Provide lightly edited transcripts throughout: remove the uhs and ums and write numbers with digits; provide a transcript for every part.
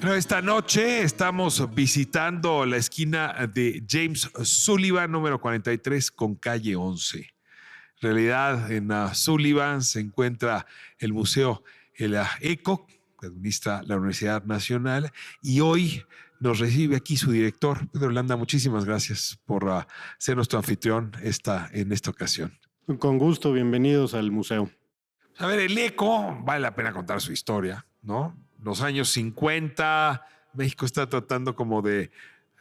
Bueno, esta noche estamos visitando la esquina de James Sullivan, número 43, con calle 11. En realidad, en Sullivan se encuentra el Museo El ECO, que administra la Universidad Nacional, y hoy nos recibe aquí su director, Pedro Landa. Muchísimas gracias por ser nuestro anfitrión en esta ocasión. Con gusto, bienvenidos al museo. A ver, el ECO, vale la pena contar su historia, ¿no? Los años 50, México está tratando como de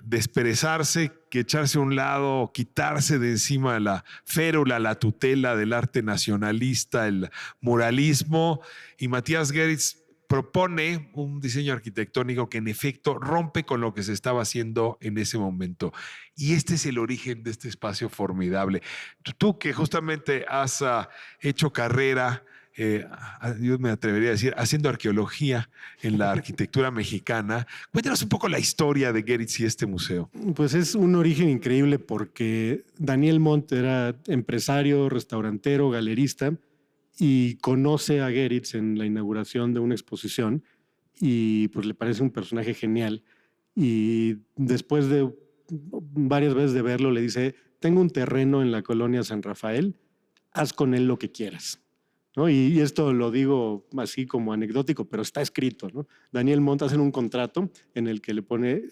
desperezarse, que echarse a un lado, quitarse de encima la férula, la tutela del arte nacionalista, el muralismo, y Matías Geritz propone un diseño arquitectónico que en efecto rompe con lo que se estaba haciendo en ese momento. Y este es el origen de este espacio formidable. Tú que justamente has hecho carrera, yo me atrevería a decir, haciendo arqueología en la arquitectura mexicana, cuéntanos un poco la historia de Geritz y este museo. Pues es un origen increíble porque Daniel Montt era empresario, restaurantero, galerista y conoce a Geritz en la inauguración de una exposición y pues le parece un personaje genial. Y después de varias veces de verlo le dice, tengo un terreno en la colonia San Rafael, haz con él lo que quieras. ¿No? Y esto lo digo así como anecdótico, pero está escrito, ¿no? Daniel Montt hace un contrato en el que le pone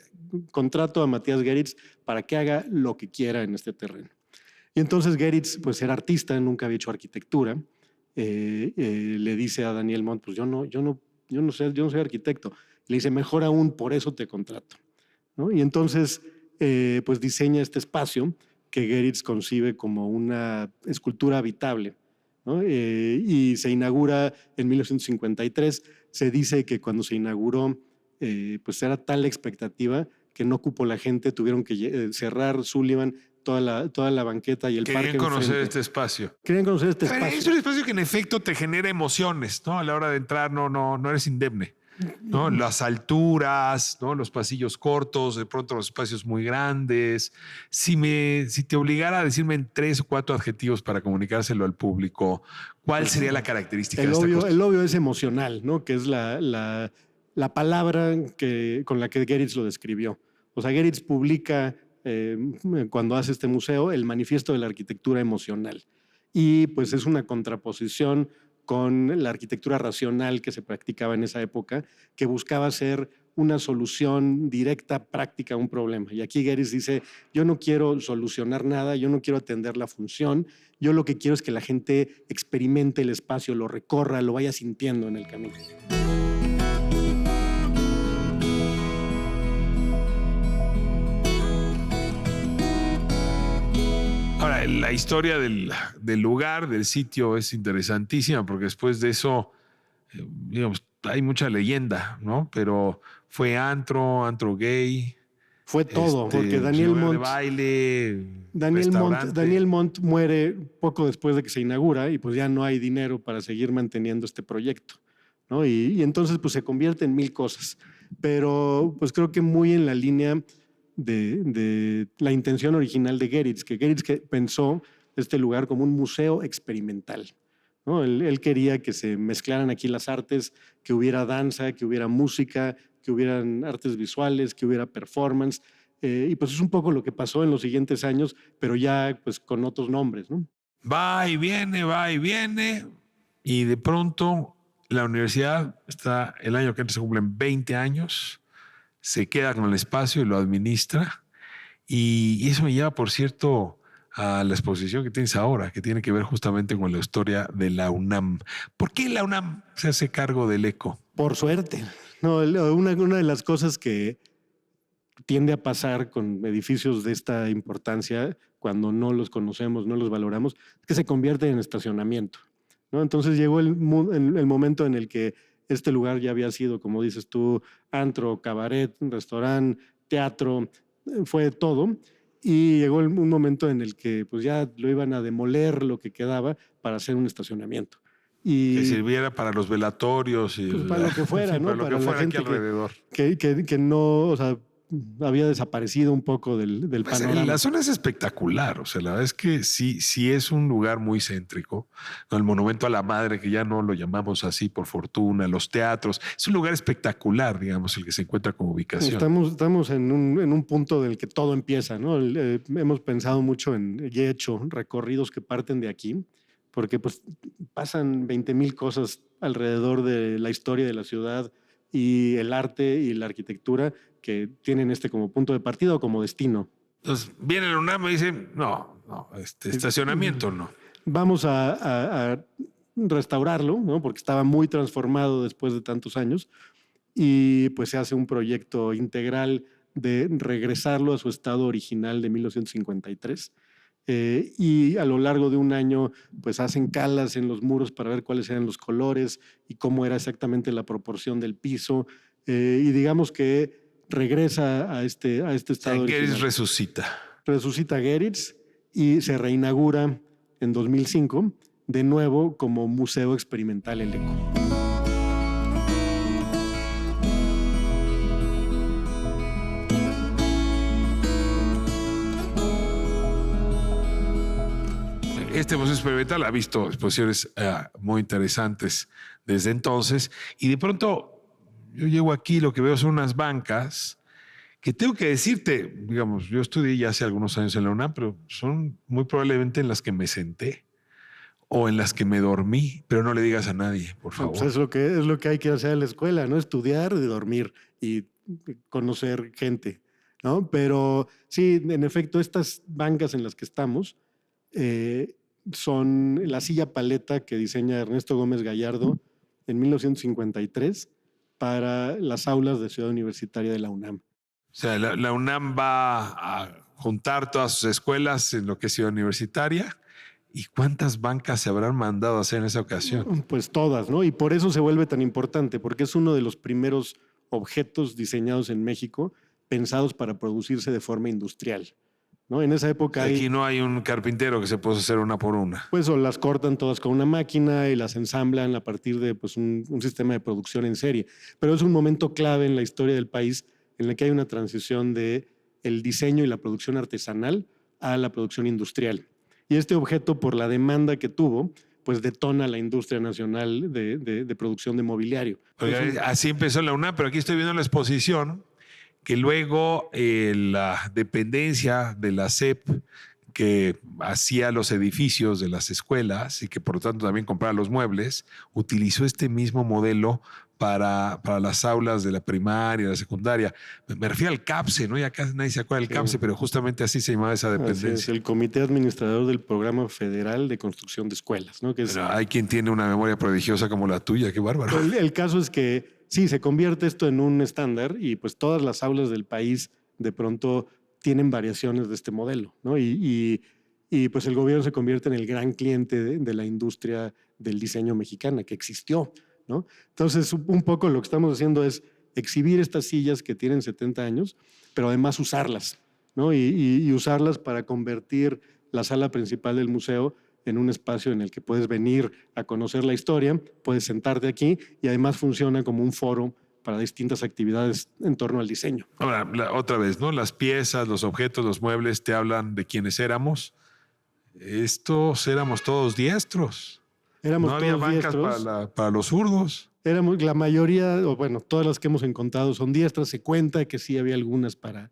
contrato a Matías Geritz para que haga lo que quiera en este terreno. Y entonces Geritz, pues era artista, nunca había hecho arquitectura, le dice a Daniel Montt, pues yo no soy arquitecto. Le dice, mejor aún, por eso te contrato, ¿no? Y entonces pues diseña este espacio que Geritz concibe como una escultura habitable, ¿no? Y se inaugura en 1953. Se dice que cuando se inauguró, pues era tal la expectativa que no cupo la gente, tuvieron que cerrar Sullivan, toda la banqueta y el parque. Querían conocer este espacio. Querían conocer este espacio. Es un espacio que en efecto te genera emociones, ¿no? A la hora de entrar no eres indemne, ¿no? Las alturas, ¿no? Los pasillos cortos, de pronto los espacios muy grandes. Si te obligara a decirme en 3 o 4 adjetivos para comunicárselo al público, ¿cuál sería la característica de esta construcción? El obvio es emocional, ¿no? Que es la palabra con la que Geritz lo describió. O sea, Geritz publica cuando hace este museo el manifiesto de la arquitectura emocional. Y pues es una contraposición con la arquitectura racional que se practicaba en esa época, que buscaba ser una solución directa, práctica a un problema. Y aquí Geritz dice, yo no quiero solucionar nada, yo no quiero atender la función, yo lo que quiero es que la gente experimente el espacio, lo recorra, lo vaya sintiendo en el camino. Ahora, la historia del lugar, del sitio, es interesantísima porque después de eso, digamos, hay mucha leyenda, ¿no? Pero fue antro gay. Fue todo, porque Daniel Montt, de baile, Daniel Montt muere poco después de que se inaugura y pues ya no hay dinero para seguir manteniendo este proyecto, ¿no? Y entonces pues se convierte en 1000 cosas, pero pues creo que muy en la línea de la intención original de Geritz, que Geritz pensó este lugar como un museo experimental, ¿no? Él quería que se mezclaran aquí las artes, que hubiera danza, que hubiera música, que hubieran artes visuales, que hubiera performance, y pues es un poco lo que pasó en los siguientes años, pero ya pues con otros nombres, ¿no? Va y viene, y de pronto la universidad está, el año que entra se cumplen 20 años, se queda con el espacio y lo administra, y eso me lleva, por cierto, a la exposición que tienes ahora, que tiene que ver justamente con la historia de la UNAM. ¿Por qué la UNAM se hace cargo del ECO? Por suerte. No, una de las cosas que tiende a pasar con edificios de esta importancia, cuando no los conocemos, no los valoramos, es que se convierte en estacionamiento, ¿no? Entonces llegó el momento en el que este lugar ya había sido, como dices tú, antro, cabaret, restaurante, teatro, fue todo. Y llegó un momento en el que pues ya lo iban a demoler lo que quedaba para hacer un estacionamiento. Y que sirviera para los velatorios y pues para lo que fuera, ¿no? para lo que fuera la gente aquí alrededor. Que no, o sea, había desaparecido un poco del Pues, panorama. la zona es espectacular, o sea, la verdad es que sí es un lugar muy céntrico. ¿No? El Monumento a la Madre, que ya no lo llamamos así por fortuna, los teatros, es un lugar espectacular, digamos, el que se encuentra como ubicación. Estamos en un punto del que todo empieza, ¿no? Hemos pensado mucho y he hecho recorridos que parten de aquí, porque pues pasan 20,000 cosas alrededor de la historia de la ciudad y el arte y la arquitectura que tienen como punto de partida o como destino. Entonces, viene el UNAM y dicen, no, estacionamiento no. Vamos a restaurarlo, ¿no? Porque estaba muy transformado después de tantos años y pues se hace un proyecto integral de regresarlo a su estado original de 1953. Y a lo largo de un año pues hacen calas en los muros para ver cuáles eran los colores y cómo era exactamente la proporción del piso. Y digamos que regresa a este estado original. Geritz resucita. Resucita Geritz y se reinaugura en 2005 de nuevo como Museo Experimental El Eco. Este museo experimental ha visto exposiciones muy interesantes desde entonces y de pronto yo llego aquí, lo que veo son unas bancas que tengo que decirte, digamos, yo estudié ya hace algunos años en la UNAM, pero son muy probablemente en las que me senté o en las que me dormí, pero no le digas a nadie, por favor. Pues es lo que hay que hacer en la escuela, ¿no? Estudiar y dormir y conocer gente, ¿no? Pero sí, en efecto, estas bancas en las que estamos son la silla paleta que diseña Ernesto Gómez Gallardo en 1953 para las aulas de Ciudad Universitaria de la UNAM. O sea, la UNAM va a juntar todas sus escuelas en lo que es Ciudad Universitaria. ¿Y cuántas bancas se habrán mandado a hacer en esa ocasión? Pues todas, ¿no? Y por eso se vuelve tan importante, porque es uno de los primeros objetos diseñados en México pensados para producirse de forma industrial, ¿no? En esa época Aquí no hay un carpintero que se pueda hacer una por una. Pues o las cortan todas con una máquina y las ensamblan a partir de pues, un sistema de producción en serie. Pero es un momento clave en la historia del país en el que hay una transición de el diseño y la producción artesanal a la producción industrial. Y este objeto, por la demanda que tuvo, pues detona la industria nacional de producción de mobiliario. Oiga, así empezó la UNAM, pero aquí estoy viendo la exposición que luego la dependencia de la SEP que hacía los edificios de las escuelas y que por lo tanto también compraba los muebles, utilizó este mismo modelo para las aulas de la primaria, de la secundaria. Me refiero al CAPSE, ¿no? Ya casi nadie se acuerda del CAPSE, pero justamente así se llamaba esa dependencia. Es el Comité Administrador del Programa Federal de Construcción de Escuelas, ¿no? Que es, pero hay quien tiene una memoria prodigiosa como la tuya, qué bárbaro. El caso es que sí, se convierte esto en un estándar y pues todas las aulas del país de pronto tienen variaciones de este modelo, ¿no? Y pues el gobierno se convierte en el gran cliente de la industria del diseño mexicana que existió, ¿no? Entonces, un poco lo que estamos haciendo es exhibir estas sillas que tienen 70 años, pero además usarlas, ¿no? Y usarlas para convertir la sala principal del museo en un espacio en el que puedes venir a conocer la historia, puedes sentarte aquí y además funciona como un foro para distintas actividades en torno al diseño. Ahora, otra vez, ¿no? Las piezas, los objetos, los muebles te hablan de quiénes éramos. Estos éramos todos diestros. Éramos no había todos bancas diestros. para los zurdos. Éramos, la mayoría, o bueno, todas las que hemos encontrado son diestras. Se cuenta que sí había algunas para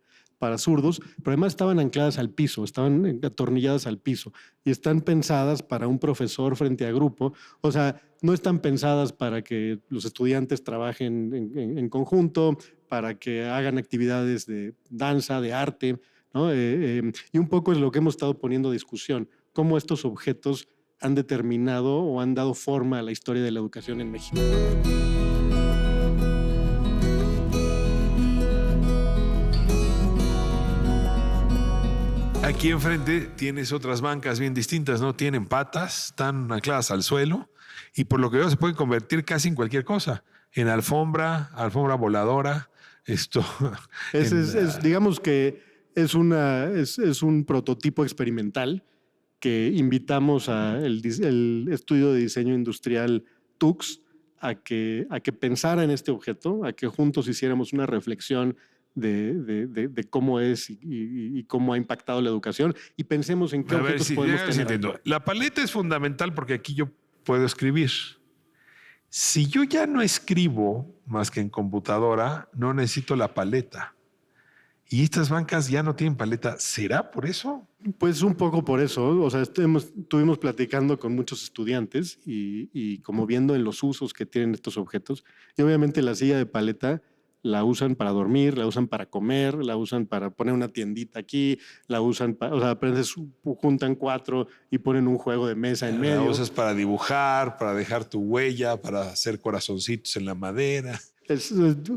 zurdos, pero además estaban ancladas al piso, estaban atornilladas al piso y están pensadas para un profesor frente a grupo. O sea, no están pensadas para que los estudiantes trabajen en conjunto, para que hagan actividades de danza, de arte, ¿no? Y un poco es lo que hemos estado poniendo a discusión, cómo estos objetos han determinado o han dado forma a la historia de la educación en México. Aquí enfrente tienes otras bancas bien distintas, ¿no? Tienen patas, están ancladas al suelo y por lo que veo se pueden convertir casi en cualquier cosa. En alfombra voladora, Digamos que es un prototipo experimental que invitamos al estudio de diseño industrial TUCS a que pensara en este objeto, a que juntos hiciéramos una reflexión de cómo es y cómo ha impactado la educación, y pensemos en qué A ver, objetos si, podemos a ver si tener. entiendo. La paleta es fundamental porque aquí yo puedo escribir. Si yo ya no escribo más que en computadora, no necesito la paleta. Y estas bancas ya no tienen paleta. ¿Será por eso? Pues un poco por eso, o sea, estuvimos platicando con muchos estudiantes y como viendo en los usos que tienen estos objetos, y obviamente la silla de paleta la usan para dormir, la usan para comer, la usan para poner una tiendita aquí, la usan para, o sea, juntan 4 y ponen un juego de mesa en La medio. usas para dibujar, para dejar tu huella, para hacer corazoncitos en la madera. Es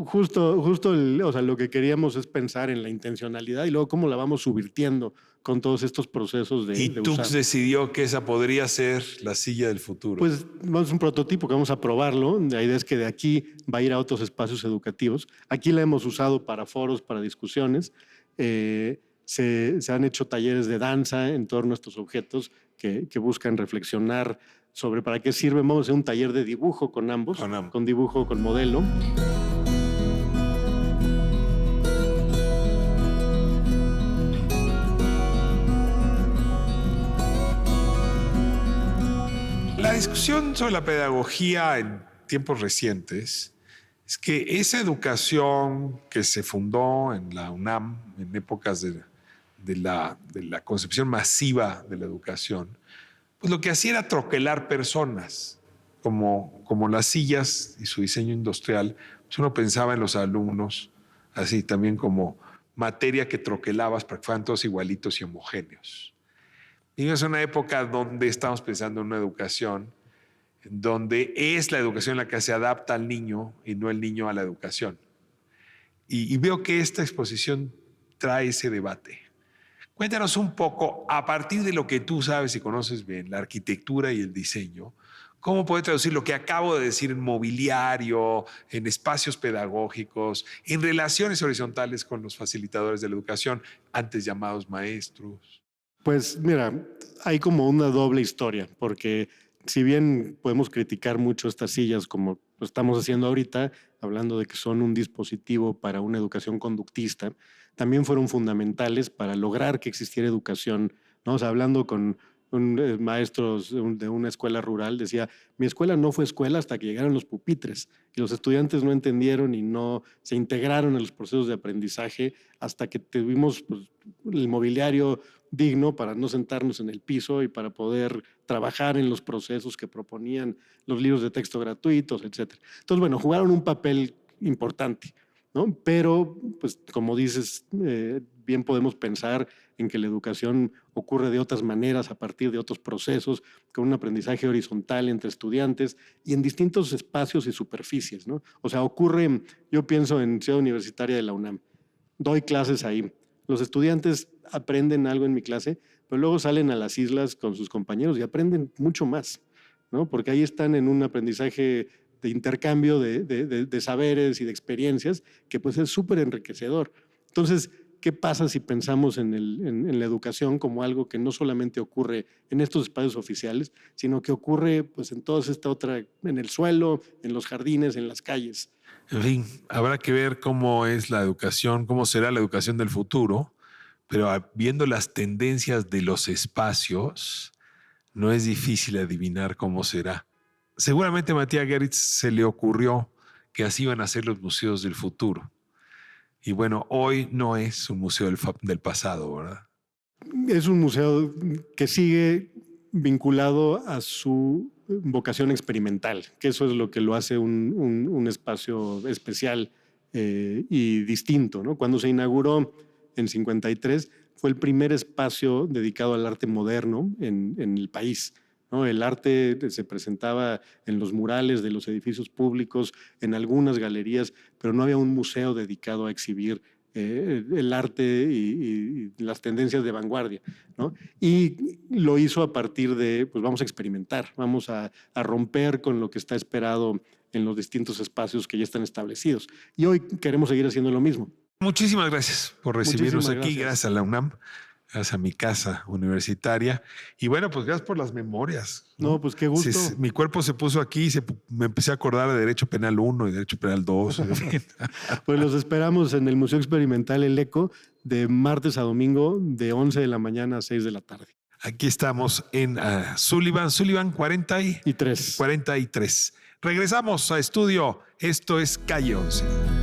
justo o sea, lo que queríamos es pensar en la intencionalidad y luego cómo la vamos subvirtiendo con todos estos procesos Y de Tux usar. decidió que esa podría ser la silla del futuro. Pues vamos a un prototipo que vamos a probarlo. La idea es que de aquí va a ir a otros espacios educativos. Aquí la hemos usado para foros, para discusiones. Se han hecho talleres de danza en torno a estos objetos que buscan reflexionar sobre para qué sirven. Vamos a hacer un taller de dibujo con ambos, con dibujo con modelo. La discusión sobre la pedagogía en tiempos recientes es que esa educación que se fundó en la UNAM en épocas de la concepción masiva de la educación, pues lo que hacía era troquelar personas, como las sillas y su diseño industrial. Pues uno pensaba en los alumnos así también como materia que troquelabas para que fueran todos igualitos y homogéneos. Y es una época donde estamos pensando en una educación donde es la educación la que se adapta al niño y no el niño a la educación. Y veo que esta exposición trae ese debate. Cuéntanos un poco, a partir de lo que tú sabes y conoces bien, la arquitectura y el diseño, ¿cómo puede traducir lo que acabo de decir en mobiliario, en espacios pedagógicos, en relaciones horizontales con los facilitadores de la educación, antes llamados maestros? Pues mira, hay como una doble historia, porque si bien podemos criticar mucho estas sillas como lo estamos haciendo ahorita, hablando de que son un dispositivo para una educación conductista, también fueron fundamentales para lograr que existiera educación, ¿no? O sea, hablando con maestros de una escuela rural, decía, mi escuela no fue escuela hasta que llegaron los pupitres y los estudiantes no entendieron y no se integraron en los procesos de aprendizaje hasta que tuvimos pues, el mobiliario digno para no sentarnos en el piso y para poder trabajar en los procesos que proponían los libros de texto gratuitos, etc. Entonces, bueno, jugaron un papel importante, ¿no? Pero, pues, como dices, bien podemos pensar en que la educación ocurre de otras maneras, a partir de otros procesos, con un aprendizaje horizontal entre estudiantes y en distintos espacios y superficies, ¿no? O sea, ocurre, yo pienso en Ciudad Universitaria de la UNAM, doy clases ahí. Los estudiantes aprenden algo en mi clase, pero luego salen a las islas con sus compañeros y aprenden mucho más, ¿no? Porque ahí están en un aprendizaje de intercambio de saberes y de experiencias que pues es súper enriquecedor. Entonces, ¿qué pasa si pensamos en la educación como algo que no solamente ocurre en estos espacios oficiales, sino que ocurre pues en toda esta otra, en el suelo, en los jardines, en las calles? En fin, habrá que ver cómo es la educación, cómo será la educación del futuro, pero viendo las tendencias de los espacios, no es difícil adivinar cómo será. Seguramente a Matías Geritz se le ocurrió que así iban a ser los museos del futuro. Y bueno, hoy no es un museo del pasado, ¿verdad? Es un museo que sigue vinculado a su vocación experimental, que eso es lo que lo hace un espacio especial y distinto, ¿no? Cuando se inauguró en 53, fue el primer espacio dedicado al arte moderno en el país, ¿no? El arte se presentaba en los murales de los edificios públicos, en algunas galerías, pero no había un museo dedicado a exhibir el arte y las tendencias de vanguardia, ¿no? Y lo hizo a partir de, pues vamos a experimentar, vamos a romper con lo que está esperado en los distintos espacios que ya están establecidos. Y hoy queremos seguir haciendo lo mismo. Muchísimas gracias por recibirnos Muchísimas aquí, gracias. gracias a la UNAM. hacia mi casa universitaria. Y bueno, pues gracias por las memorias. No, pues qué gusto. Mi cuerpo se puso aquí y me empecé a acordar de Derecho Penal 1 y Derecho Penal 2. En fin. Pues los esperamos en el Museo Experimental El Eco de martes a domingo de 11 de la mañana a 6 de la tarde. Aquí estamos en Sullivan 43. Regresamos a estudio. Esto es Calle 11.